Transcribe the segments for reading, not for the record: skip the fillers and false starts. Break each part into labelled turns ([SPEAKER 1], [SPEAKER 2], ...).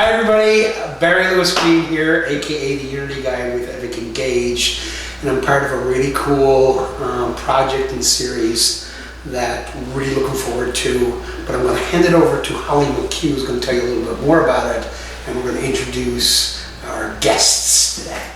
[SPEAKER 1] Hi everybody, Barry Lewis Green here, aka the Unity Guy with Epic Engage, and I'm part of a really cool project and series that we're really looking forward to. But I'm going to hand it over to Holly McHugh, who's going to tell you a little bit more about it, and we're going to introduce our guests today.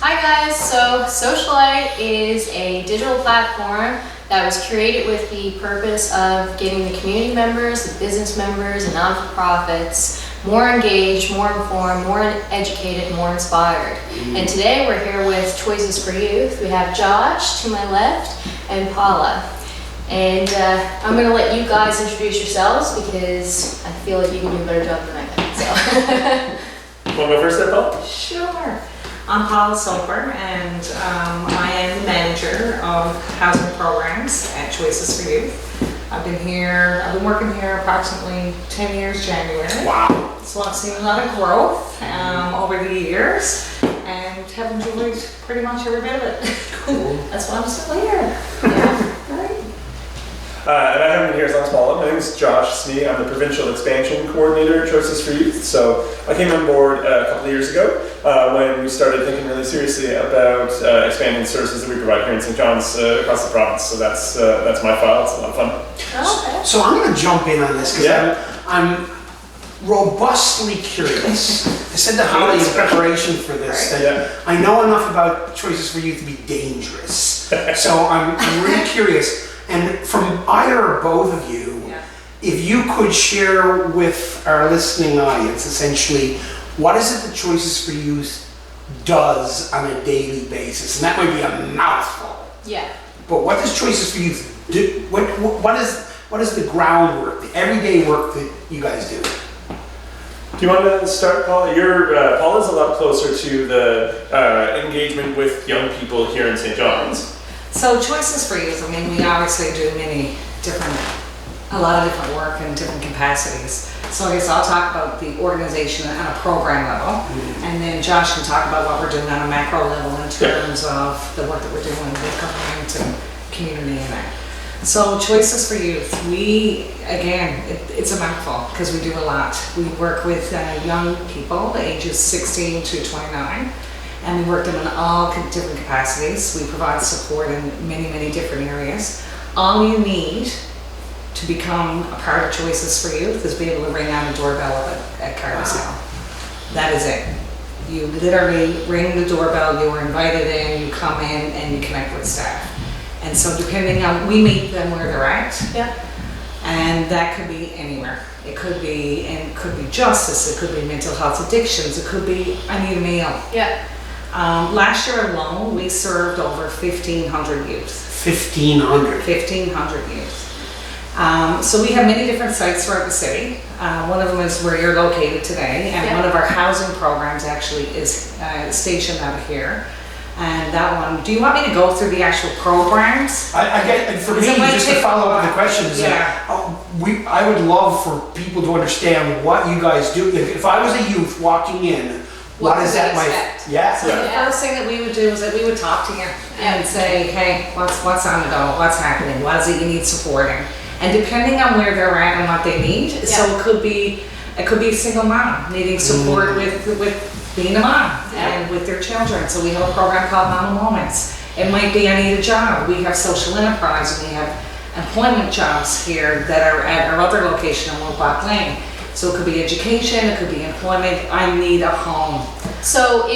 [SPEAKER 2] Hi guys, so Socialight is a digital platform that was created with the purpose of getting the community members, the business members, and non-for-profits more engaged, more informed, more educated, more inspired. And today we're here with Choices for Youth. We have Josh to my left and Paula. And I'm going to let you guys introduce yourselves because I feel like you can do a better job than I can. So.
[SPEAKER 3] Want to go first there, Paul?
[SPEAKER 4] Sure. I'm Paula Soper, and I am the manager of housing programs at Choices for Youth. I've been working here approximately 10 years January.
[SPEAKER 1] Wow.
[SPEAKER 4] So I've seen a lot of growth over the years and have enjoyed pretty much every bit of it.
[SPEAKER 1] Cool.
[SPEAKER 4] That's why I'm still here.
[SPEAKER 2] Yeah.
[SPEAKER 4] Right.
[SPEAKER 3] And I haven't been here as long as Paula. My name is Josh Smee. I'm the Provincial Expansion Coordinator at Choices for Youth. So I came on board a couple of years ago when we started thinking really seriously about expanding the services that we provide here in St. John's across the province. So that's my file. It's a lot of fun.
[SPEAKER 2] Okay.
[SPEAKER 1] So I'm going to jump in on this because I'm robustly curious. I said to Holly in preparation for this that I know enough about Choices for Youth to be dangerous. So I'm really curious. And from either or both of you, if you could share with our listening audience, essentially, what is it that Choices for Youth does on a daily basis? And that might be a mouthful.
[SPEAKER 2] Yeah.
[SPEAKER 1] But what does Choices for Youth do? What is the groundwork, the everyday work that you guys do?
[SPEAKER 3] Do you want to start, Paula? Paula's a lot closer to the engagement with young people here in St. John's.
[SPEAKER 4] So Choices for Youth, I mean, we obviously do a lot of different work in different capacities. So I guess I'll talk about the organization on a program level, and then Josh can talk about what we're doing on a macro level in terms of the work that we're doing with government and community and that. So Choices for Youth, it's a mouthful because we do a lot. We work with young people ages 16 to 29. And we work them in all different capacities. We provide support in many, many different areas. All you need to become a part of Choices for Youth is be able to ring on the doorbell at Carousel. That is it. You literally ring the doorbell, you are invited in, you come in, and you connect with staff. And so depending on, we meet them where they're at.
[SPEAKER 2] Yeah.
[SPEAKER 4] And that could be anywhere. It could be justice, it could be mental health addictions, it could be, I need a meal.
[SPEAKER 2] Yeah.
[SPEAKER 4] Last year alone, we served over 1,500 youth.
[SPEAKER 1] 1,500?
[SPEAKER 4] 1,500 youth. So we have many different sites throughout the city. One of them is where you're located today, and one of our housing programs actually is stationed out of here. And that one, do you want me to go through the actual programs?
[SPEAKER 1] I get, for me, just to follow up the questions, I would love for people to understand what you guys do. If I was a youth walking in, what is that
[SPEAKER 4] So the first thing that we would do is that we would talk to you and say, hey, what's on the go? What's happening? What is it you need supporting? And depending on where they're at and what they need, so it could be a single mom needing support with being a mom and with their children. So we have a program called Mama Moments. It might be I need a job. We have social enterprise and we have employment jobs here that are at our other location in Woodblock Lane. So it could be education, it could be employment. I need a home.
[SPEAKER 2] So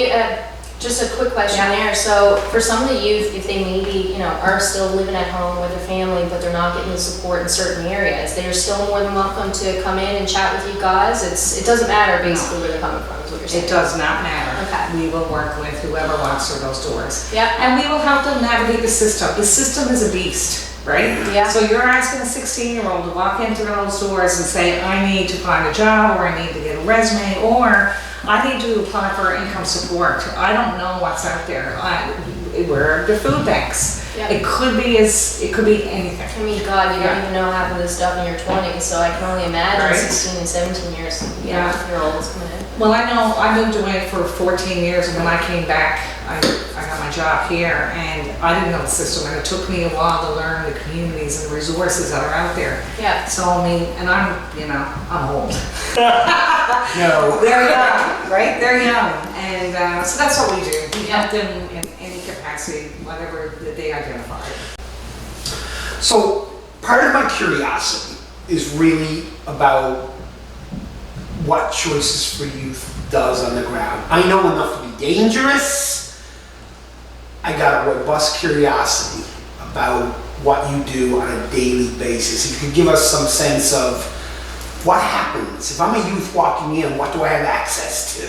[SPEAKER 2] just a quick question there. So for some of the youth, if they maybe, are still living at home with their family, but they're not getting the support in certain areas, they're still more than welcome to come in and chat with you guys. It doesn't matter basically where they're coming from, is what you're saying.
[SPEAKER 4] It does not matter.
[SPEAKER 2] Okay.
[SPEAKER 4] We will work with whoever walks through those doors.
[SPEAKER 2] Yeah.
[SPEAKER 4] And we will help them navigate the system. The system is a beast. Right?
[SPEAKER 2] Yeah.
[SPEAKER 4] So you're asking a 16-year-old to walk into those doors and say, I need to find a job, or I need to get a resume, or I need to apply for income support. I don't know what's out there. Where are the food banks?
[SPEAKER 2] Yeah.
[SPEAKER 4] It could be anything.
[SPEAKER 2] I mean, God, you don't even know half of this stuff in your 20s, so I can only imagine
[SPEAKER 4] Right.
[SPEAKER 2] 16 and 17 years year olds coming in.
[SPEAKER 4] Well, I know I've been doing it for 14 years, and when I came back, I got my job here, and I didn't know the system, and it took me a while to learn the communities and the resources that are out there.
[SPEAKER 2] Yeah.
[SPEAKER 4] So I mean, and I'm old.
[SPEAKER 1] No.
[SPEAKER 4] They're young, right? They're young, and so that's what we do. We help them in any capacity, whatever that they identify.
[SPEAKER 1] So part of my curiosity is really about what Choices for Youth does on the ground. I know enough to be dangerous. I got a robust curiosity about what you do on a daily basis. If you could give us some sense of what happens. If I'm a youth walking in, what do I have access to?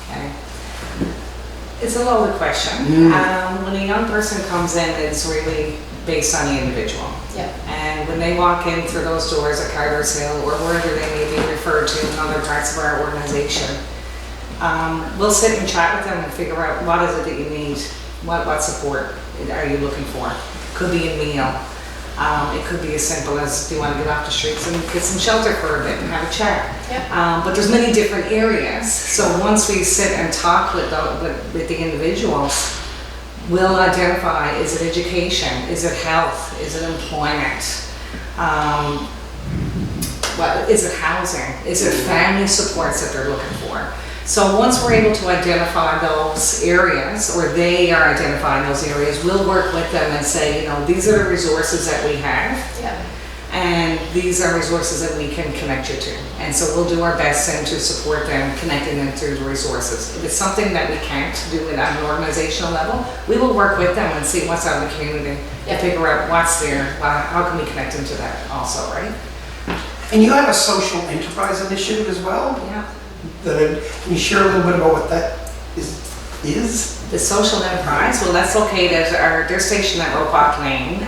[SPEAKER 4] Okay. It's a loaded question. When a young person comes in, it's really based on the individual.
[SPEAKER 2] Yeah.
[SPEAKER 4] And when they walk in through those doors at Carter's Hill or wherever they may be referred to in other parts of our organization, we'll sit and chat with them and figure out what is it that you need, what support are you looking for. Could be a meal. It could be as simple as, do you want to get off the streets and get some shelter for a bit and have a chat?
[SPEAKER 2] Yeah.
[SPEAKER 4] But there's many different areas. So once we sit and talk with the individuals, we'll identify, is it education? Is it health? Is it employment? Is it housing? Is it family supports that they're looking for? So once we're able to identify those areas, or they are identifying those areas, we'll work with them and say, these are the resources that we have.
[SPEAKER 2] Yeah.
[SPEAKER 4] And these are resources that we can connect you to. And so we'll do our best then to support them, connecting them through the resources. If it's something that we can't do it at an organizational level, we will work with them and see what's out in the community and figure out what's there, how can we connect them to that also, right?
[SPEAKER 1] And you have a social enterprise initiative as well?
[SPEAKER 4] Yeah.
[SPEAKER 1] Can you share a little bit about what that is?
[SPEAKER 4] The social enterprise, well, that's located at they're stationed at Roebuck Lane.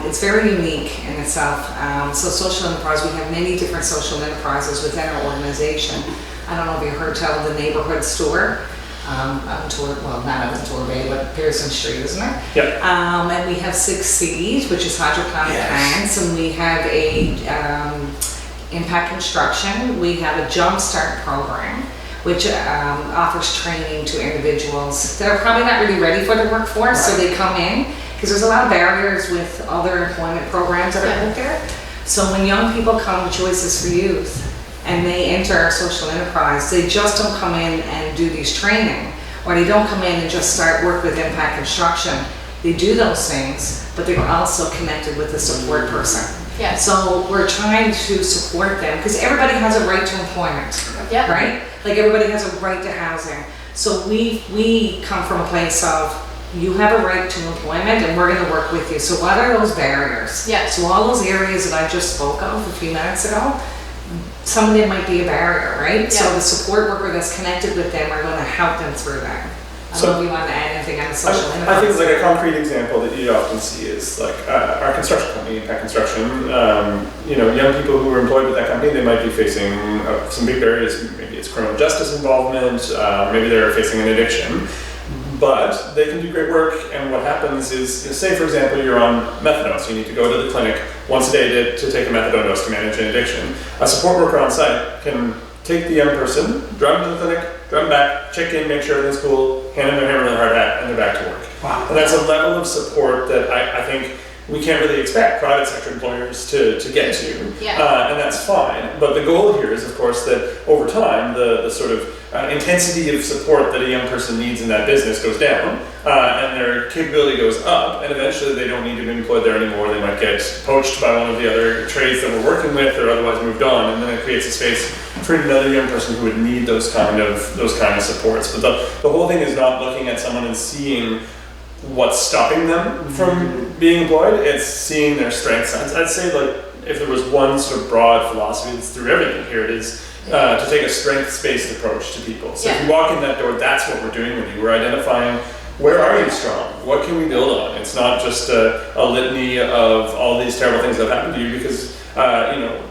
[SPEAKER 4] It's very unique in itself. So social enterprise, we have many different social enterprises within our organization. I don't know if you heard tell of the neighborhood store. Not up in Tor Bay, but Pearson Street, isn't it?
[SPEAKER 3] Yep.
[SPEAKER 4] And we have 6Cs, which is hydroponic plants, and we have a impact construction. We have a jumpstart program, which offers training to individuals that are probably not really ready for the workforce, so they come in, because there's a lot of barriers with other employment programs that are out there. So when young people come to Choices for Youth and they enter our social enterprise, they just don't come in and do these training, or they don't come in and just start work with impact construction. They do those things, but they're also connected with a support person.
[SPEAKER 2] Yeah.
[SPEAKER 4] So we're trying to support them, because everybody has a right to employment,
[SPEAKER 2] Yeah.
[SPEAKER 4] right? Like everybody has a right to housing. So we come from a place of, you have a right to employment and we're gonna work with you. So what are those barriers?
[SPEAKER 2] Yeah.
[SPEAKER 4] So all those areas that I just spoke of a few minutes ago, some of them might be a barrier, right? So
[SPEAKER 2] Yeah.
[SPEAKER 4] the support worker that's connected with them are gonna help them through that. I don't know if you want to add anything on the social enterprise.
[SPEAKER 3] I think like a concrete example that you often see is like our construction company, Impact Construction. Young people who are employed with that company, they might be facing some big barriers. Maybe it's criminal justice involvement. Maybe they're facing an addiction. But they can do great work, and what happens is, say for example, you're on methadone, so you need to go to the clinic once a day to take a methadone dose to manage an addiction. A support worker on site can take the young person, drive them to the clinic, drive them back, check in, make sure everything's cool, hand them their hammer and their hard hat, and they're back to work.
[SPEAKER 1] Wow.
[SPEAKER 3] And that's a level of support that I think we can't really expect private sector employers to get to.
[SPEAKER 2] Yeah.
[SPEAKER 3] And that's fine. But the goal here is, of course, that over time, the sort of intensity of support that a young person needs in that business goes down, and their capability goes up, and eventually they don't need to be employed there anymore. They might get poached by one of the other trades that we're working with, or otherwise moved on, and then it creates a space for another young person who would need those kind of supports. But the whole thing is not looking at someone and seeing what's stopping them from being employed. It's seeing their strengths. I'd say, like, if there was one sort of broad philosophy that's through everything here, it is to take a strengths-based approach to people. So if you walk in that door, that's what we're doing with you. We're identifying, where are you strong? What can we build on? It's not just a litany of all these terrible things that have happened to you, because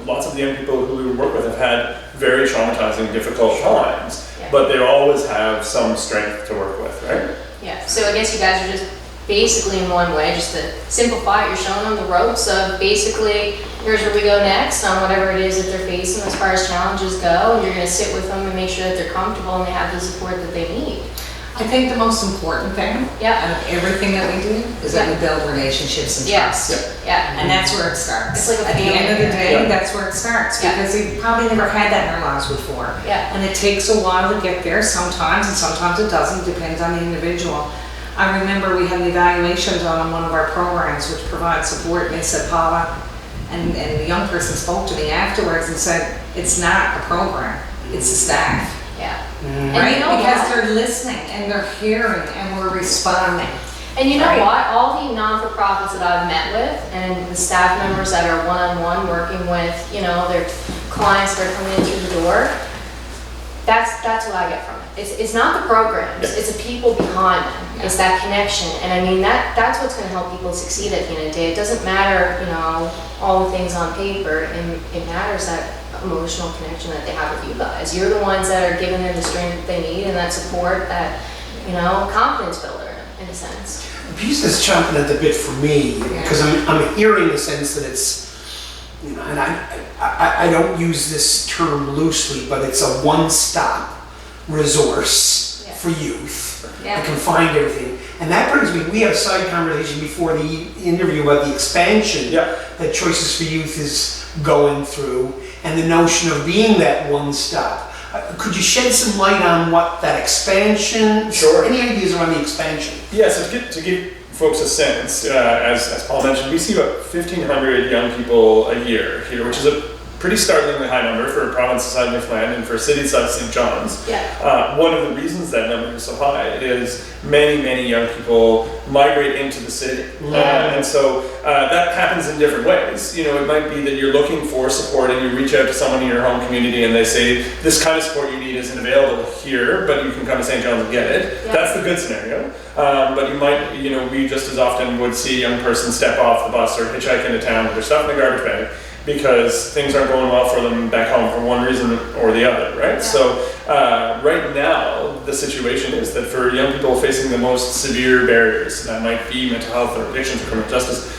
[SPEAKER 3] lots of the young people who we work with have had very traumatizing, difficult times, but they always have some strength to work with, right?
[SPEAKER 2] Yeah, so I guess you guys are just basically in one way, just to simplify it, you're showing them the ropes of basically, here's where we go next on whatever it is that they're facing as far as challenges go, and you're going to sit with them and make sure that they're comfortable and they have the support that they need.
[SPEAKER 4] I think the most important thing
[SPEAKER 2] Yeah.
[SPEAKER 4] out of everything that we do is that we build relationships and trust.
[SPEAKER 2] Yeah.
[SPEAKER 4] And that's where it starts.
[SPEAKER 2] It's like a
[SPEAKER 4] at the
[SPEAKER 2] family.
[SPEAKER 4] end of the day,
[SPEAKER 3] Yeah.
[SPEAKER 4] that's where it starts,
[SPEAKER 2] Yeah.
[SPEAKER 4] because they probably never had that in their lives before.
[SPEAKER 2] Yeah.
[SPEAKER 4] And it takes a while to get there sometimes, and sometimes it doesn't, depends on the individual. I remember we had an evaluation done on one of our programs which provides support, and they said, Paula, and the young person spoke to me afterwards and said, it's not a program, it's the staff.
[SPEAKER 2] Yeah.
[SPEAKER 1] Mm.
[SPEAKER 2] And
[SPEAKER 4] Right?
[SPEAKER 2] you know
[SPEAKER 4] Because
[SPEAKER 2] what?
[SPEAKER 4] they're listening and they're hearing and we're responding.
[SPEAKER 2] And you know
[SPEAKER 4] Right.
[SPEAKER 2] what? All the non-for-profits that I've met with and the staff members that are one-on-one working with, you know, their clients that are coming in through the door, that's what I get from it. It's not the programs, it's the people behind them. It's that connection. And I mean, that's what's going to help people succeed at the end of the day. It doesn't matter, you know, all the things on paper, and it matters that emotional connection that they have with you guys. You're the ones that are giving them the strength that they need and that support, that, you know, confidence builder in a sense.
[SPEAKER 1] The piece that's chomping at the bit for me, because I'm hearing the sense that it's, you know, and I don't use this term loosely, but it's a one-stop resource for youth.
[SPEAKER 2] Yeah.
[SPEAKER 1] I can find everything. And that brings me, we had a side conversation before the interview about the expansion that Choices for Youth is going through, and the notion of being that one-stop. Could you shed some light on what that expansion,
[SPEAKER 3] Sure.
[SPEAKER 1] any ideas around the expansion?
[SPEAKER 3] Yeah, so to give folks a sense, as Paul mentioned, we see about 1,500 young people a year here, which is a pretty startlingly high number for a province the size of Newfoundland and for a city the size of St. John's.
[SPEAKER 2] Yeah.
[SPEAKER 3] One of the reasons that number is so high is many young people migrate into the city. And so that happens in different ways. You know, it might be that you're looking for support and you reach out to someone in your home community and they say, this kind of support you need isn't available here, but you can come to St. John's and get it.
[SPEAKER 2] Yeah.
[SPEAKER 3] That's the good scenario. But you might, you know, we just as often would see a young person step off the bus or hitchhike into town with their stuff in the garbage bag because things aren't going well for them back home for one reason or the other, right?
[SPEAKER 2] Yeah.
[SPEAKER 3] So right now, the situation is that for young people facing the most severe barriers, that might be mental health or addictions or criminal justice,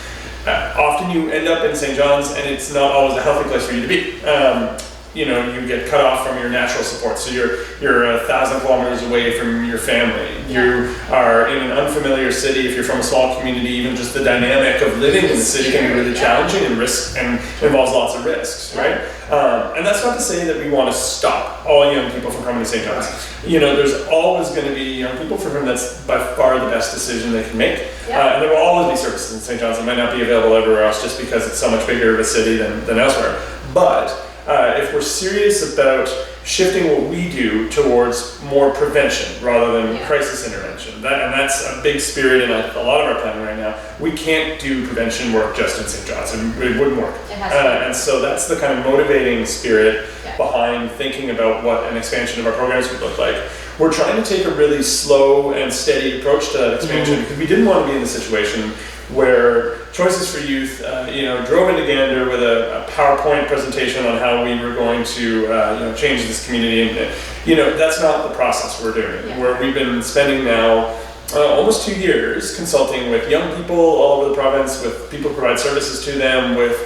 [SPEAKER 3] often you end up in St. John's and it's not always a healthy place for you to be. You know, you get cut off from your natural support. So you're 1,000 kilometers away from your family. You are in an unfamiliar city. If you're from a small community, even just the dynamic of living in the city can be really challenging and involves lots of risks, right? And that's not to say that we want to stop all young people from coming to St. John's. You know, there's always going to be young people for whom that's by far the best decision they can make. And there will always be services in St. John's that might not be available everywhere else just because it's so much bigger of a city than elsewhere. But if we're serious about shifting what we do towards more prevention rather than crisis intervention, and that's a big spirit in a lot of our planning right now. We can't do prevention work just in St. John's, it wouldn't work.
[SPEAKER 2] It has to
[SPEAKER 3] And so that's the kind of motivating spirit behind thinking about what an expansion of our programs would look like. We're trying to take a really slow and steady approach to that expansion because we didn't want to be in the situation where Choices for Youth, drove into Gander with a PowerPoint presentation on how we were going to, change this community. And, that's not the process we're doing.
[SPEAKER 2] Yeah.
[SPEAKER 3] Where we've been spending now almost 2 years consulting with young people all over the province, with people who provide services to them, with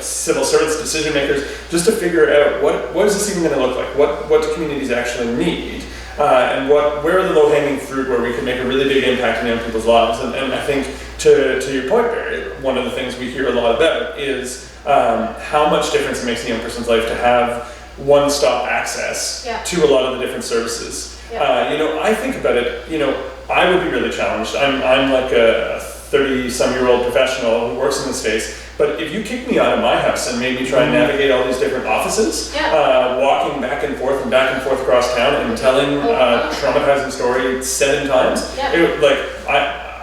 [SPEAKER 3] civil servants, decision makers, just to figure out what is this even going to look like? What do communities actually need? And where are the low-hanging fruit where we can make a really big impact in young people's lives? And I think to your point, Barry, one of the things we hear a lot about is how much difference it makes in a young person's life to have one-stop access to a lot of the different services. I think about it, I would be really challenged. I'm like a 30-some-year-old professional who works in this space. But if you kicked me out of my house and made me try and navigate all these different offices, walking back and forth across town and telling a traumatizing story 7 times,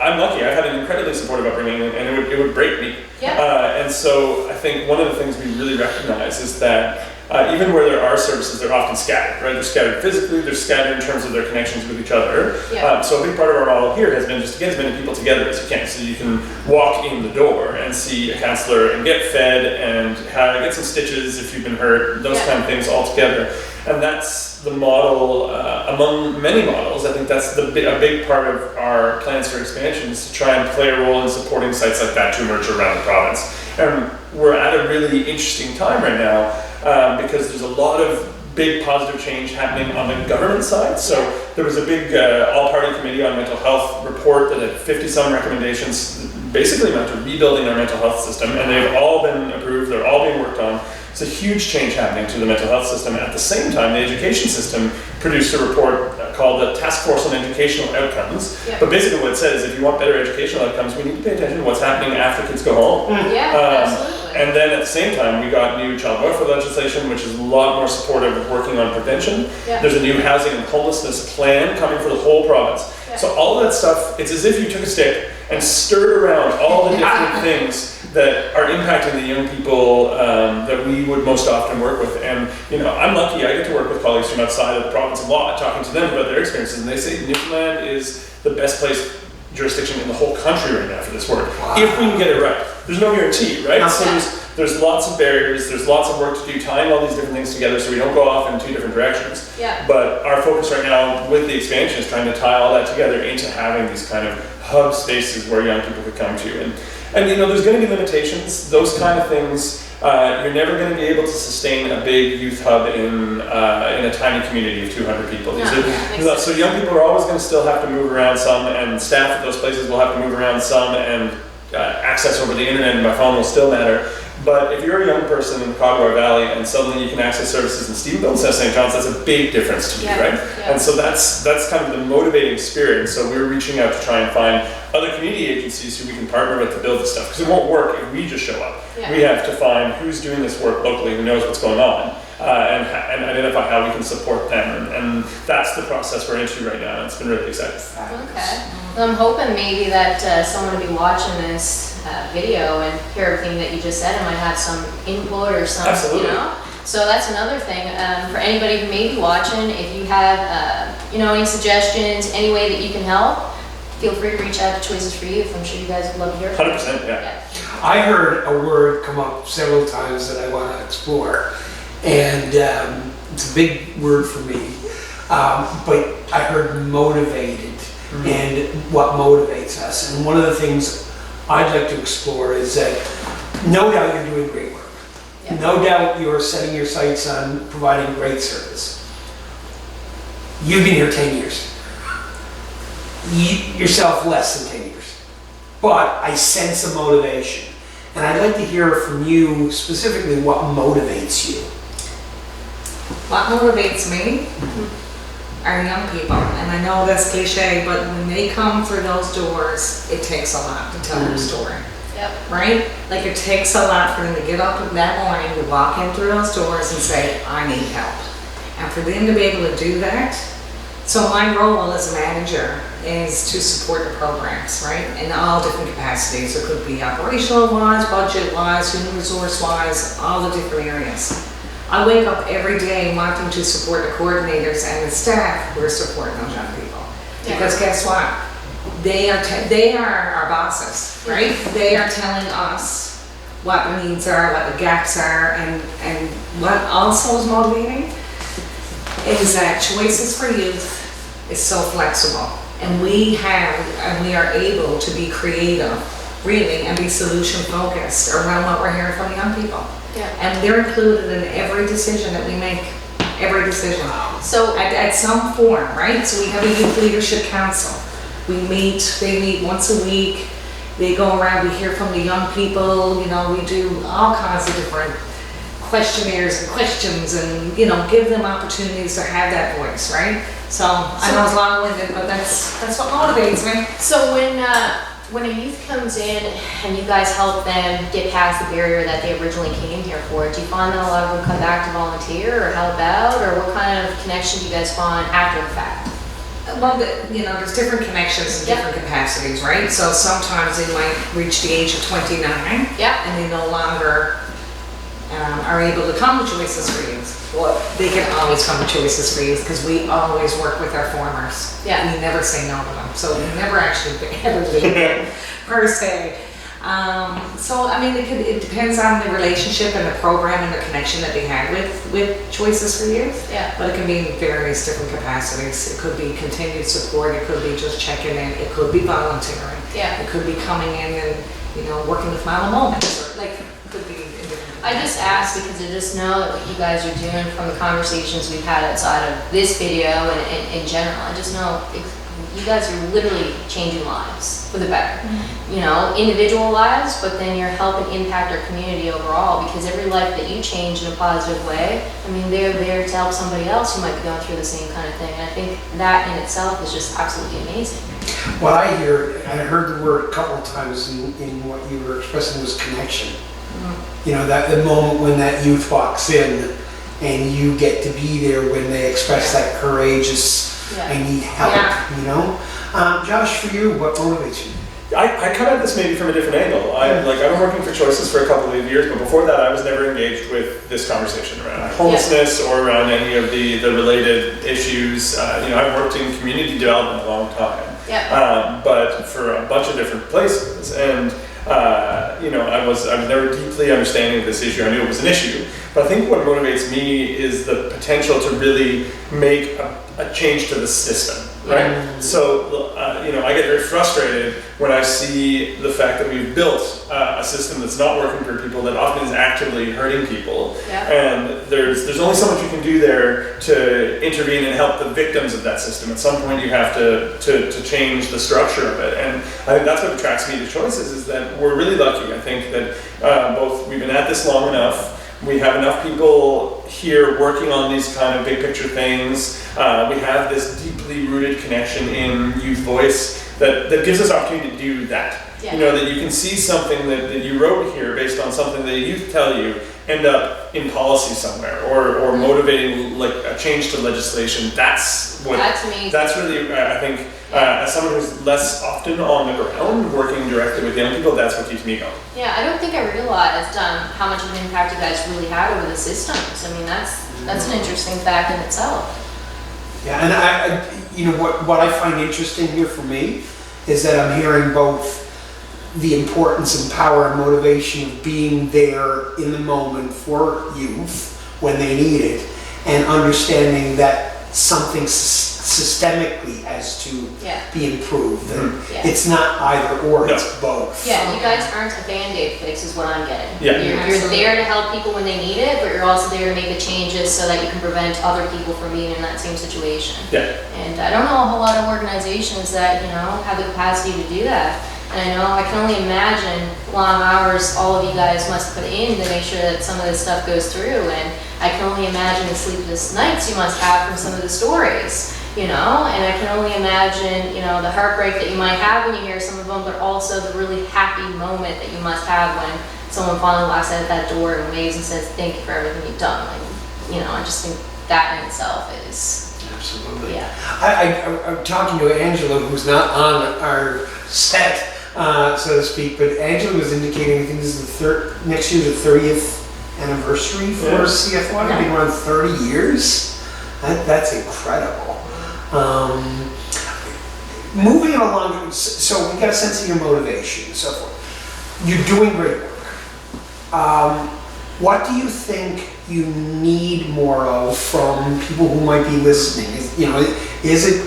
[SPEAKER 3] I'm lucky. I've had an incredibly supportive upbringing, and it would break me. And so I think one of the things we really recognize is that even where there are services, they're often scattered, right? They're scattered physically, they're scattered in terms of their connections with each other. So a big part of our model here has been just to get as many people together as you can. So you can walk in the door and see a counselor and get fed and get some stitches if you've been hurt, those kind of things all together. And that's the model, among many models. I think that's a big part of our plans for expansion is to try and play a role in supporting sites like that to emerge around the province. And we're at a really interesting time right now because there's a lot of big positive change happening on the government side. So there was a big all-party committee on mental health report that had 50-some recommendations, basically meant to rebuilding our mental health system, and they've all been approved, they're all being worked on. It's a huge change happening to the mental health system. At the same time, the education system produced a report called the Task Force on Educational Outcomes.
[SPEAKER 2] Yeah.
[SPEAKER 3] But basically what it says is if you want better educational outcomes, we need to pay attention to what's happening after kids go home.
[SPEAKER 2] Yeah, absolutely.
[SPEAKER 3] And then at the same time, we got new child welfare legislation, which is a lot more supportive of working on prevention.
[SPEAKER 2] Yeah.
[SPEAKER 3] There's a new housing and homelessness plan coming for the whole province.
[SPEAKER 2] Yeah.
[SPEAKER 3] So all of that stuff, it's as if you took a stick and stirred around all the different things that are impacting the young people that we would most often work with. And I'm lucky, I get to work with colleagues from outside of the province a lot, talking to them about their experiences, and they say Newfoundland is the best place jurisdiction in the whole country right now for this work.
[SPEAKER 1] Wow.
[SPEAKER 3] If we can get it right. There's no guarantee, right?
[SPEAKER 1] No.
[SPEAKER 3] So there's lots of barriers, there's lots of work to do, tying all these different things together so we don't go off in two different directions.
[SPEAKER 2] Yeah.
[SPEAKER 3] But our focus right now with the expansion is trying to tie all that together into having these kind of hub spaces where young people could come to. And there's going to be limitations, those kind of things. You're never going to be able to sustain a big youth hub in a tiny community of 200 people. So young people are always going to still have to move around some, and staff at those places will have to move around some, and access over the internet and by phone will still matter. But if you're a young person in the Cogwar Valley and suddenly you can access services in Stephenville instead of St. John's, that's a big difference to you, right?
[SPEAKER 2] Yeah.
[SPEAKER 3] And so that's kind of the motivating spirit. And so we're reaching out to try and find other community agencies who we can partner with to build this stuff. Because it won't work if we just show up.
[SPEAKER 2] Yeah.
[SPEAKER 3] We have to find who's doing this work locally, who knows what's going on, and identify how we can support them. And that's the process we're into right now. And it's been really exciting.
[SPEAKER 2] Okay. Well, I'm hoping maybe that someone will be watching this video and hear everything that you just said and might have some input or some,
[SPEAKER 3] Absolutely.
[SPEAKER 2] So that's another thing. For anybody who may be watching, if you have, any suggestions, any way that you can help, feel free to reach out to Choices for Youth. I'm sure you guys would love to hear from you.
[SPEAKER 3] 100%, yeah.
[SPEAKER 1] I heard a word come up several times that I want to explore, and it's a big word for me, but I heard motivated and what motivates us. And one of the things I'd like to explore is that no doubt you're doing great work.
[SPEAKER 2] Yeah.
[SPEAKER 1] No doubt you're setting your sights on providing great service. You've been here 10 years. Yourself less than 10 years. But I sense a motivation. And I'd like to hear from you specifically what motivates you.
[SPEAKER 4] What motivates me are young people, and I know that's cliche, but when they come through those doors, it takes a lot to tell their story,
[SPEAKER 2] Yep.
[SPEAKER 4] right? Like it takes a lot for them to get up that morning, to walk in through those doors and say, I need help. And for them to be able to do that, so my role as a manager is to support the programs, right? In all different capacities. It could be operational wise, budget wise, human resource wise, all the different areas. I wake up every day wanting to support the coordinators and the staff who are supporting those young people.
[SPEAKER 2] Yeah.
[SPEAKER 4] Because guess what? They are our bosses, right? They are telling us what the needs are, what the gaps are, and what also is motivating is that Choices for Youth is so flexible. And we are able to be creative, really, and be solution focused around what we're hearing from young people.
[SPEAKER 2] Yeah.
[SPEAKER 4] And they're included in every decision that we make, every decision.
[SPEAKER 2] So
[SPEAKER 4] At some form, right? So we have a youth leadership council. They meet once a week. They go around, we hear from the young people, we do all kinds of different questionnaires and questions and, give them opportunities to have that voice, right? So I know it's long-winded, but that's what motivates me.
[SPEAKER 2] So when a youth comes in and you guys help them get past the barrier that they originally came here for, do you find that a lot of them come back to volunteer or help out, or what kind of connection do you guys find after the fact?
[SPEAKER 4] Well, there's different connections in different capacities, right? So sometimes they might reach the age of 29
[SPEAKER 2] Yeah.
[SPEAKER 4] and they no longer are able to come to Choices for Youth. Well, they can always come to Choices for Youth because we always work with our formers.
[SPEAKER 2] Yeah.
[SPEAKER 4] We never say no to them. So we never actually ever leave per se. So, it depends on the relationship and the program and the connection that they had with Choices for Youth.
[SPEAKER 2] Yeah.
[SPEAKER 4] But it can be in various different capacities. It could be continued support. It could be just checking in. It could be volunteering.
[SPEAKER 2] Yeah.
[SPEAKER 4] It could be coming in and, working with Mama Moments. Or, it could be in different
[SPEAKER 2] I just asked because I just know that what you guys are doing from the conversations we've had outside of this video and in general. I just know you guys are literally changing lives for the better. You know, individual lives, but then you're helping impact our community overall, because every life that you change in a positive way, I mean, they're there to help somebody else who might be going through the same kind of thing. And I think that in itself is just absolutely amazing.
[SPEAKER 1] What I heard the word a couple of times in what you were expressing was connection. You know, that the moment when that youth walks in and you get to be there when they express that courageous, I need help, you know? Josh, for you, what motivates you?
[SPEAKER 3] I come at this maybe from a different angle. I've been working for Choices for a couple of years, but before that I was never engaged with this conversation around homelessness or around any of the related issues. You know, I've worked in community development a long time, but for a bunch of different places. And you know, I was never deeply understanding of this issue. I knew it was an issue, but I think what motivates me is the potential to really make a change to the system, right? So, you know, I get very frustrated when I see the fact that we've built a system that's not working for people, that often is actively hurting people, and there's only so much you can do there to intervene and help the victims of that system. At some point, you have to change the structure of it, and I think that's what attracts me to Choices, is that we're really lucky. I think that both we've been at this long enough. We have enough people here working on these kind of big picture things. We have this deeply rooted connection in youth voice that gives us opportunity to do that. You know, that you can see something that you wrote here based on something that youth tell you end up in policy somewhere, or motivating like a change to legislation. That's amazing. That's really, I think, as someone who's less often on the ground working directly with young people, that's what keeps me going. Yeah,
[SPEAKER 2] I don't think I realized how much of an impact you guys really had over the systems. I mean, that's an interesting fact in itself.
[SPEAKER 1] Yeah, and I you know, what I find interesting here for me is that I'm hearing both the importance and power and motivation of being there in the moment for youth when they need it, and understanding that something systemically has to be improved. And it's not either or, it's both.
[SPEAKER 2] Yeah, you guys aren't a Band-Aid fix is what I'm getting.
[SPEAKER 3] You're
[SPEAKER 2] there to help people when they need it, but you're also there to make the changes so that you can prevent other people from being in that same situation. And I don't know a whole lot of organizations that, you know, have the capacity to do that. And I know I can only imagine long hours all of you guys must put in to make sure that some of this stuff goes through. And I can only imagine the sleepless nights you must have from some of the stories, you know? And I can only imagine, you know, the heartbreak that you might have when you hear some of them, but also the really happy moment that you must have when someone finally walks out of that door and waves and says, thank you for everything you've done. And, you know, I just think that in itself is...
[SPEAKER 1] Absolutely. I'm talking to Angela, who's not on our set, so to speak, but Angela was indicating, I think this is next year's the 30th anniversary for CFY. It's been around 30 years. That's incredible. Moving along, so we got a sense of your motivation and so forth. You're doing great work. What do you think you need more of from people who might be listening? Is it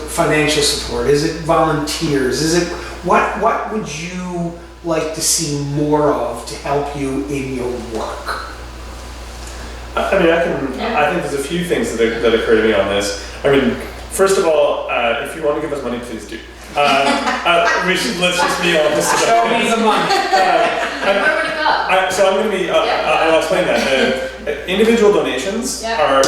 [SPEAKER 1] financial support? Is it volunteers? Is it what would you like to see more of to help you in your work?
[SPEAKER 3] I mean, I think there's a few things that occur to me on this. I mean, first of all, if you want to give us money, please do. Let's just be honest.
[SPEAKER 1] Show me the money.
[SPEAKER 2] Where would it go?
[SPEAKER 3] So I'm going to be, I'll explain that. Individual donations are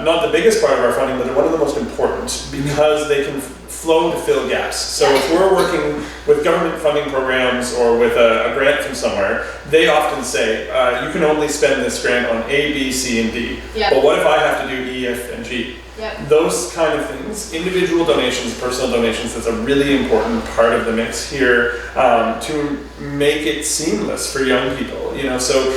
[SPEAKER 3] not the biggest part of our funding, but they're one of the most important because they can flow to fill gaps. So if we're working with government funding programs or with a grant from somewhere, they often say, you can only spend this grant on A, B, C, and D. But what if I have to do E, F, and G? Those kind of things, individual donations, personal donations, that's a really important part of the mix here to make it seamless for young people. So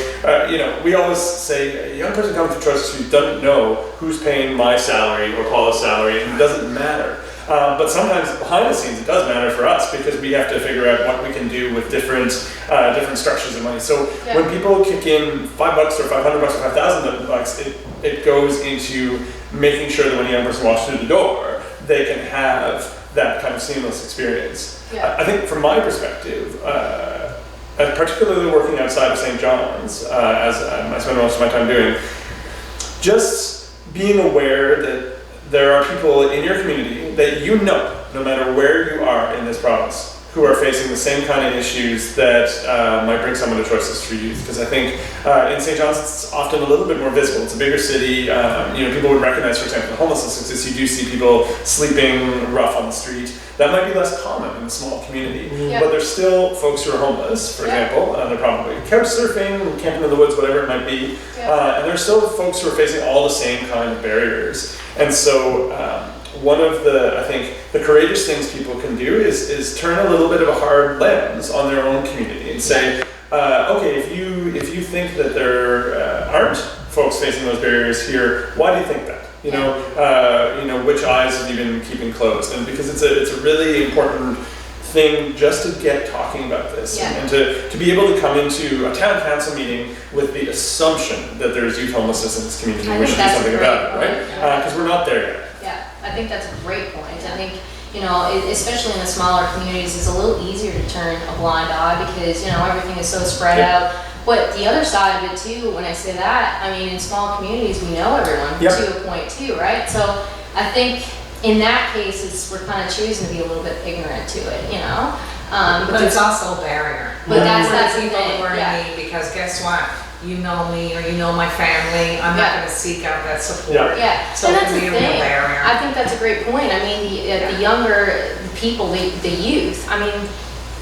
[SPEAKER 3] we always say a young person coming to Choices who doesn't know who's paying my salary or Paula's salary, and it doesn't matter. But sometimes behind the scenes it does matter for us because we have to figure out what we can do with different structures of money. So when people kick in $5 or $500 or $5,000, it goes into making sure that when a young person walks through the door, they can have that kind of seamless experience. I think from my perspective, particularly working outside of St. John's, as I spend most of my time doing, just being aware that there are people in your community that you know, no matter where you are in this province, who are facing the same kind of issues that might bring someone to Choices for Youth. Because I think in St. John's it's often a little bit more visible. It's a bigger city. People would recognize, for example, the homelessness exists. You do see people sleeping rough on the street. That might be less common in a small community.
[SPEAKER 2] Yeah.
[SPEAKER 3] But there's still folks who are homeless, for example. They're probably couch surfing, camping in the woods, whatever it might be. And there's still folks who are facing all the same kind of barriers. And so one of the, I think, the courageous things people can do is turn a little bit of a hard lens on their own community and say, okay, if you think that there aren't folks facing those barriers here, why do you think that? Which eyes have you been keeping closed? And because it's a really important thing just to get talking about this and to be able to come into a town council meeting with the assumption that there's youth homelessness in this community. We should do something about it, right? Because we're not there yet.
[SPEAKER 2] Yeah, I think that's a great point. I think, especially in the smaller communities, it's a little easier to turn a blind eye because, everything is so spread out. But the other side of it too, when I say that, I mean, in small communities, we know everyone to a point too, right? So I think in that case, we're kind of choosing to be a little bit ignorant to it,
[SPEAKER 4] But it's also a barrier.
[SPEAKER 2] But that's the
[SPEAKER 4] people
[SPEAKER 2] thing,
[SPEAKER 4] who are in need, because guess what? You know me or you know my family. I'm not going to seek out that support.
[SPEAKER 2] Yeah,
[SPEAKER 4] So
[SPEAKER 2] and
[SPEAKER 4] it
[SPEAKER 2] that's
[SPEAKER 4] can
[SPEAKER 2] the
[SPEAKER 4] be a real
[SPEAKER 2] thing.
[SPEAKER 4] barrier.
[SPEAKER 2] I think that's a great point. I mean, the younger people, the youth, I mean,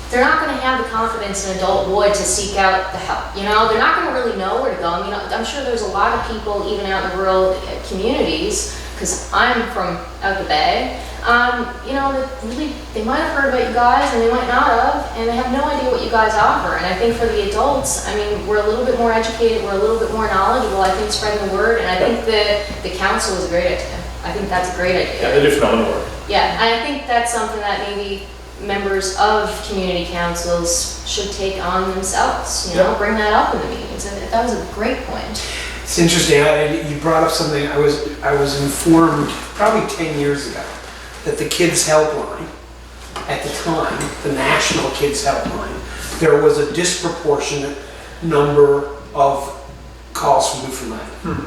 [SPEAKER 2] they're not going to have the confidence an adult would to seek out the help. They're not going to really know where to go. I mean, I'm sure there's a lot of people, even out in the rural communities, because I'm from out the Bay, that really, they might have heard about you guys and they might not have, and they have no idea what you guys offer. And I think for the adults, I mean, we're a little bit more educated, we're a little bit more knowledgeable, I think, spreading the word, and I think the council is a great idea. I think that's a great idea.
[SPEAKER 3] Yeah, they do phenomenal work.
[SPEAKER 2] Yeah, and I think that's something that maybe members of community councils should take on themselves, bring that up in the meetings. And that was a great point.
[SPEAKER 1] It's interesting, you brought up something, I was informed probably 10 years ago that the Kids Helpline, at the time, the National Kids Helpline, there was a disproportionate number of calls from Newfoundland.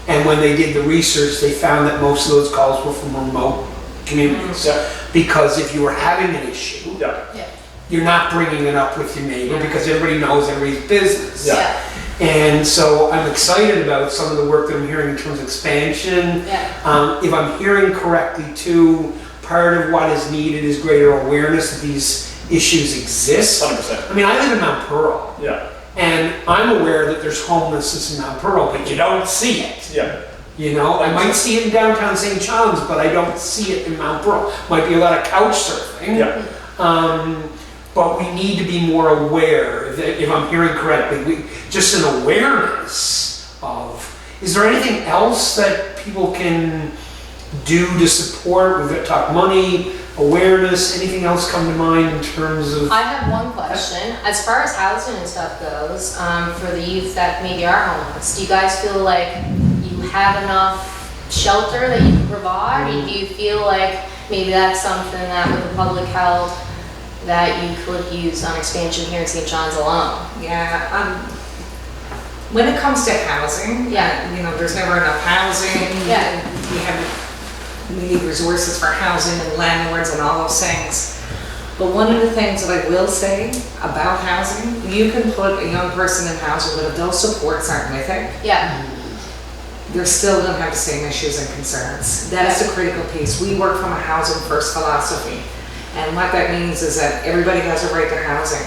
[SPEAKER 1] And when they did the research, they found that most of those calls were from remote communities. Because if you were having an issue, you're not bringing it up with your neighbor because everybody knows everybody's business. And so I'm excited about some of the work that I'm hearing in terms of expansion. If I'm hearing correctly too, part of what is needed is greater awareness that these issues exist.
[SPEAKER 3] 100%.
[SPEAKER 1] I mean, I live in Mount Pearl. And I'm aware that there's homelessness in Mount Pearl, but you don't see it. I might see it in downtown St. John's, but I don't see it in Mount Pearl. Might be a lot of couch surfing. But we need to be more aware that, if I'm hearing correctly, just an awareness of, is there anything else that people can do to support? We've got to talk money, awareness, anything else come to mind in terms of?
[SPEAKER 2] I have one question. As far as housing and stuff goes, for the youth that maybe are homeless, do you guys feel like you have enough shelter that you can provide? Or do you feel like maybe that's something that with the public health that you could use on expansion here in St. John's alone?
[SPEAKER 4] When it comes to housing, there's never enough housing. We need resources for housing and landlords and all those things. But one of the things that I will say about housing, you can put a young person in housing, but if those supports aren't with it, they're still going to have the same issues and concerns. That's the critical piece. We work from a housing first philosophy. And what that means is that everybody has a right to housing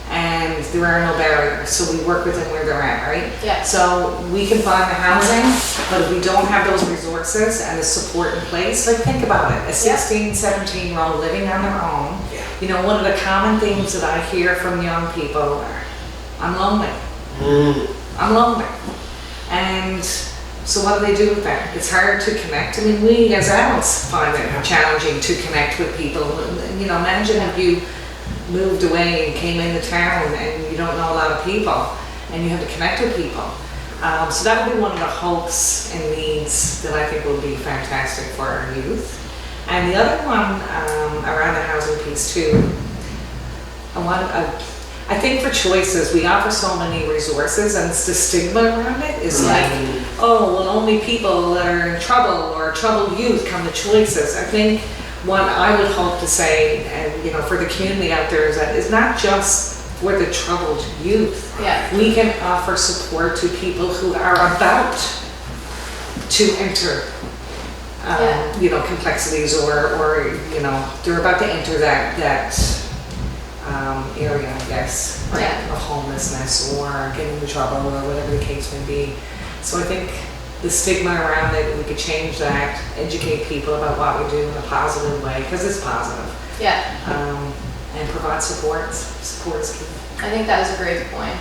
[SPEAKER 4] and there are no barriers. So we work with them where they're at, right? So we can find the housing, but if we don't have those resources and the support in place, like think about it, a 16, 17-year-old living on their own, one of the common things that I hear from young people are, I'm lonely. I'm lonely. And so what do they do with that? It's hard to connect. I mean, we as adults find it challenging to connect with people. Imagine if you moved away and came into town and you don't know a lot of people and you have to connect with people. So that would be one of the hopes and needs that I think will be fantastic for our youth. And the other one around the housing piece too, I think for choices, we offer so many resources, and it's the stigma around it is like, oh, well, only people that are in trouble or troubled youth come to choices. I think what I would hope to say, and you know, for the community out there, is that it's not just for the troubled youth.
[SPEAKER 2] Yeah.
[SPEAKER 4] We can offer support to people who are about to enter, you know, complexities or you know, they're about to enter that area, I guess, right?
[SPEAKER 2] Yeah.
[SPEAKER 4] Of homelessness or getting into trouble or whatever the case may be. So I think the stigma around it, we could change that, educate people about what we do in a positive way, because it's positive.
[SPEAKER 2] Yeah.
[SPEAKER 4] And provide support. Support is key.
[SPEAKER 2] I think that was a great point.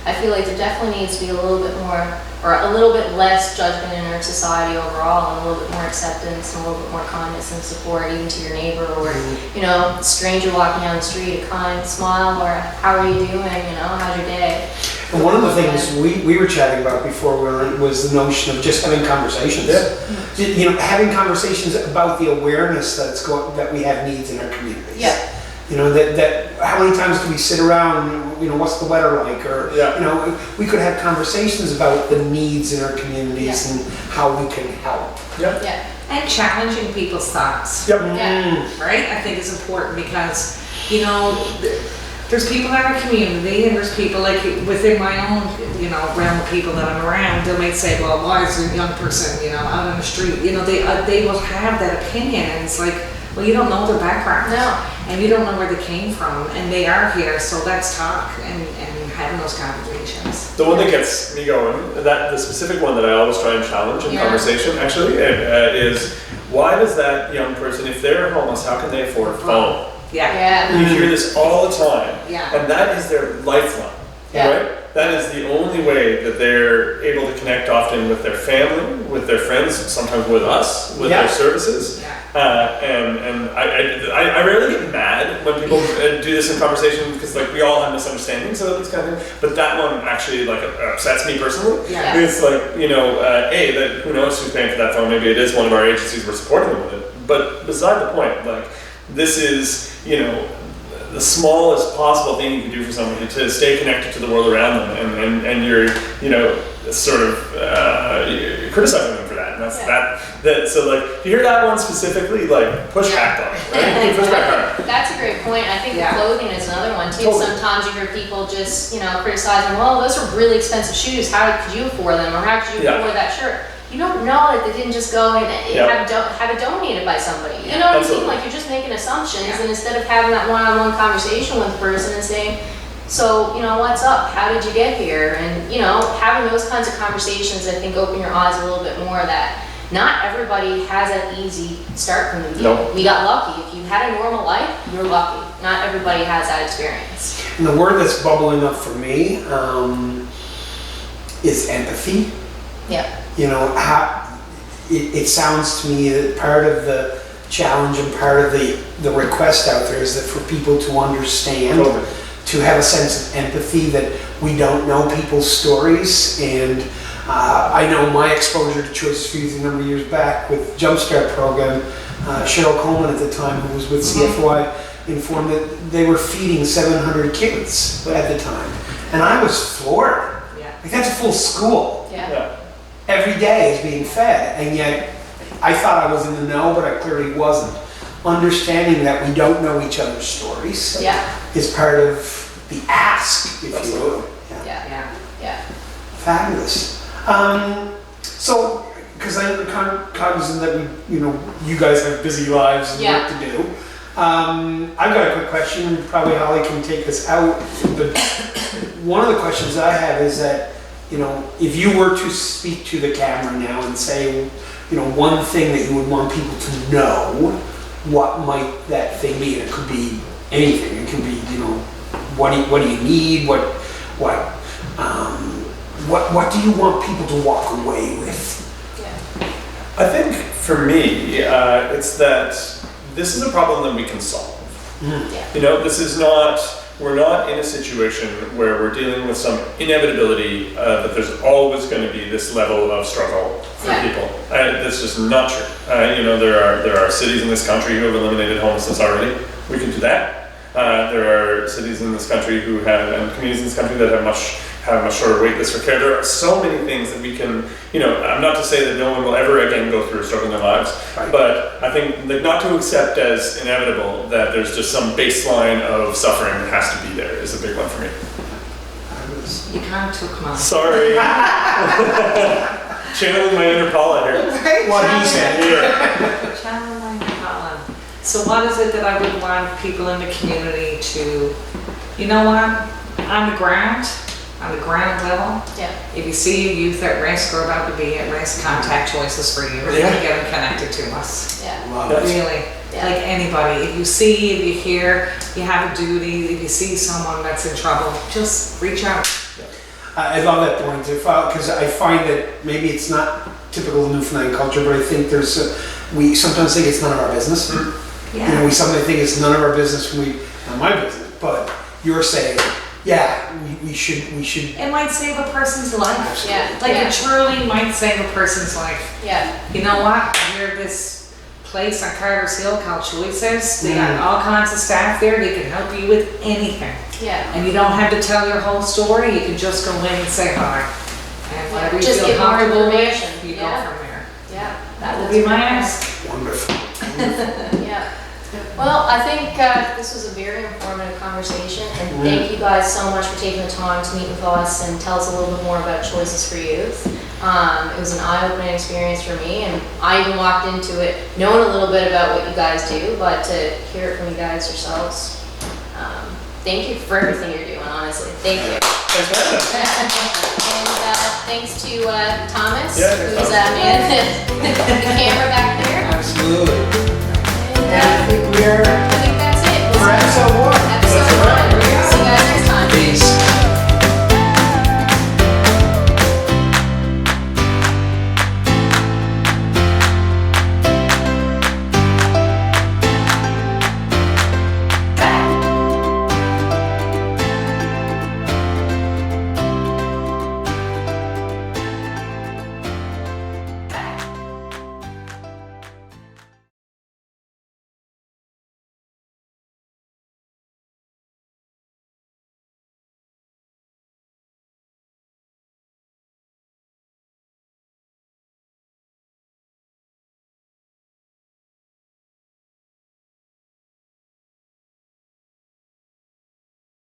[SPEAKER 2] I feel like there definitely needs to be a little bit more, or a little bit less judgment in our society overall, and a little bit more acceptance, and a little bit more kindness and support, even to your neighbor, or you know, stranger walking down the street, a kind smile, or how are you doing? You know, how's your day?
[SPEAKER 1] And one of the things we were chatting about before was the notion of just having conversations.
[SPEAKER 3] Yeah.
[SPEAKER 1] You know, having conversations about the awareness that we have needs in our communities.
[SPEAKER 2] Yeah.
[SPEAKER 1] You know, that how many times do we sit around, you know, what's the weather like? Or, you know, we could have conversations about the needs in our communities and how we can help.
[SPEAKER 3] Yeah.
[SPEAKER 2] Yeah.
[SPEAKER 4] And challenging people's thoughts.
[SPEAKER 3] Yep.
[SPEAKER 2] Yeah.
[SPEAKER 4] Right? I think is important because, you know, there's people in our community and there's people like within my own, you know, realm of people that I'm around, they might say, well, why is a young person, you know, out on the street? You know, they will have that opinion, and it's like, well, you don't know their background.
[SPEAKER 2] No.
[SPEAKER 4] And you don't know where they came from, and they are here, so let's talk and having those conversations.
[SPEAKER 3] The one that gets me going, the specific one that I always try and challenge in conversation, actually, is why does that young person, if they're homeless, how can they afford a phone?
[SPEAKER 2] Yeah.
[SPEAKER 3] You hear this all the time,
[SPEAKER 4] Yeah.
[SPEAKER 3] and that is their lifeline, right? That is the only way that they're able to connect often with their family, with their friends, sometimes with us, with their services. And I rarely get mad when people do this in conversation, because like we all have misunderstandings of these kind of things. But that one actually like upsets me personally.
[SPEAKER 4] Yeah.
[SPEAKER 3] It's like, you know, that who knows who's paying for that phone? Maybe it is one of our agencies, we're supporting them with it. But beside the point, like this is, you know, the smallest possible thing you can do for somebody to stay connected to the world around them, and you're, you know, sort of you're criticizing them for that, and that's that. So like, if you hear that one specifically, like push back on it, right? Push back on it.
[SPEAKER 2] That's a great point. I think the clothing is another one too.
[SPEAKER 3] Totally.
[SPEAKER 2] Sometimes you hear people just, you know, criticizing, well, those are really expensive shoes. How could you afford them? Or how could you afford that shirt? You don't know that they didn't just go and have it donated by somebody. You know what I mean? Like you're just making assumptions, and instead of having that one-on-one conversation with the person and saying, so, you know, what's up? How did you get here? And, you know, having those kinds of conversations, I think, open your eyes a little bit more that not everybody has an easy start from the beginning.
[SPEAKER 3] No.
[SPEAKER 2] We got lucky. If you had a normal life, you're lucky. Not everybody has that experience.
[SPEAKER 1] And the word that's bubbling up for me is empathy.
[SPEAKER 2] Yeah.
[SPEAKER 1] You know, it sounds to me that part of the challenge and part of the request out there is that for people to understand, to have a sense of empathy, that we don't know people's stories. And I know my exposure to Choices for Youth a number of years back with Jumpstart program, Cheryl Coleman at the time, who was with CFY, informed that they were feeding 700 kids at the time. And I was floored. Like, that's a full school. Every day is being fed, and yet I thought I was in the know, but I clearly wasn't. Understanding that we don't know each other's stories is part of the ask, if you will. Fabulous. So, because I'm cognizant that you guys have busy lives and work to do. I've got a quick question. Probably Holly can take us out. But one of the questions I have is that, you know, if you were to speak to the camera now and say, you know, one thing that you would want people to know, what might that thing be? And it could be anything. It could be, you know, what do you need? What do you want people to walk away with?
[SPEAKER 3] I think for me, it's that this is a problem that we can solve. You know, this is not. We're not in a situation where we're dealing with some inevitability that there's always going to be this level of struggle for people. That's just not true. You know, there are cities in this country who have eliminated homelessness already. We can do that. There are cities in this country who have, and communities in this country that have a much shorter wait list for care. There are so many things that we can, I'm not to say that no one will ever again go through a struggle in their lives,
[SPEAKER 1] Right.
[SPEAKER 3] but I think that not to accept as inevitable that there's just some baseline of suffering that has to be there is a big one for me.
[SPEAKER 4] You kind of took mine.
[SPEAKER 3] Sorry. Channeling my inner Paula here.
[SPEAKER 1] What he said.
[SPEAKER 3] Yeah.
[SPEAKER 4] Channel my inner Paula. So what is it that I would want people in the community to, you know what, on the ground level,
[SPEAKER 2] Yeah.
[SPEAKER 4] if you see a youth at risk or about to be at risk, contact Choices for Youth
[SPEAKER 3] Yeah.
[SPEAKER 4] and get them connected to us.
[SPEAKER 2] Yeah.
[SPEAKER 1] Love it.
[SPEAKER 4] Really,
[SPEAKER 2] Yeah.
[SPEAKER 4] like anybody. If you see, if you hear, you have a duty, if you see someone that's in trouble, just reach out.
[SPEAKER 1] I love that point too, because I find that maybe it's not typical of Newfoundland culture, but I think we sometimes think it's none of our business. We sometimes think it's none of our business when not my business, but you're saying, yeah, we should.
[SPEAKER 4] It might save a person's life.
[SPEAKER 2] Yeah.
[SPEAKER 4] Like
[SPEAKER 2] Yeah.
[SPEAKER 4] it truly might save a person's life.
[SPEAKER 2] Yeah.
[SPEAKER 4] You know what? We're this place on Carter's Hill called Choices. They got all kinds of staff there. They can help you with anything.
[SPEAKER 2] Yeah.
[SPEAKER 4] And you don't have to tell your whole story. You can just go in and say hi. And whatever you
[SPEAKER 2] Just
[SPEAKER 4] feel
[SPEAKER 2] get more
[SPEAKER 4] comfortable
[SPEAKER 2] information.
[SPEAKER 4] with, you
[SPEAKER 2] Yeah.
[SPEAKER 4] go from there.
[SPEAKER 2] Yeah.
[SPEAKER 4] That will be my ask.
[SPEAKER 1] Wonderful.
[SPEAKER 2] Yeah. Well, I think this was a very informative conversation, and thank you guys so much for taking the time to meet with us and tell us a little bit more about Choices for Youth. It was an eye-opening experience for me, and I even walked into it knowing a little bit about what you guys do, but to hear it from you guys yourselves, thank you for everything you're doing, honestly. Thank you. And thanks to Thomas,
[SPEAKER 3] Yeah,
[SPEAKER 2] who's
[SPEAKER 3] Thomas.
[SPEAKER 2] man the camera back there.
[SPEAKER 1] Absolutely.
[SPEAKER 2] And
[SPEAKER 1] I think
[SPEAKER 2] I think that's it.
[SPEAKER 1] we're episode 1.
[SPEAKER 2] Episode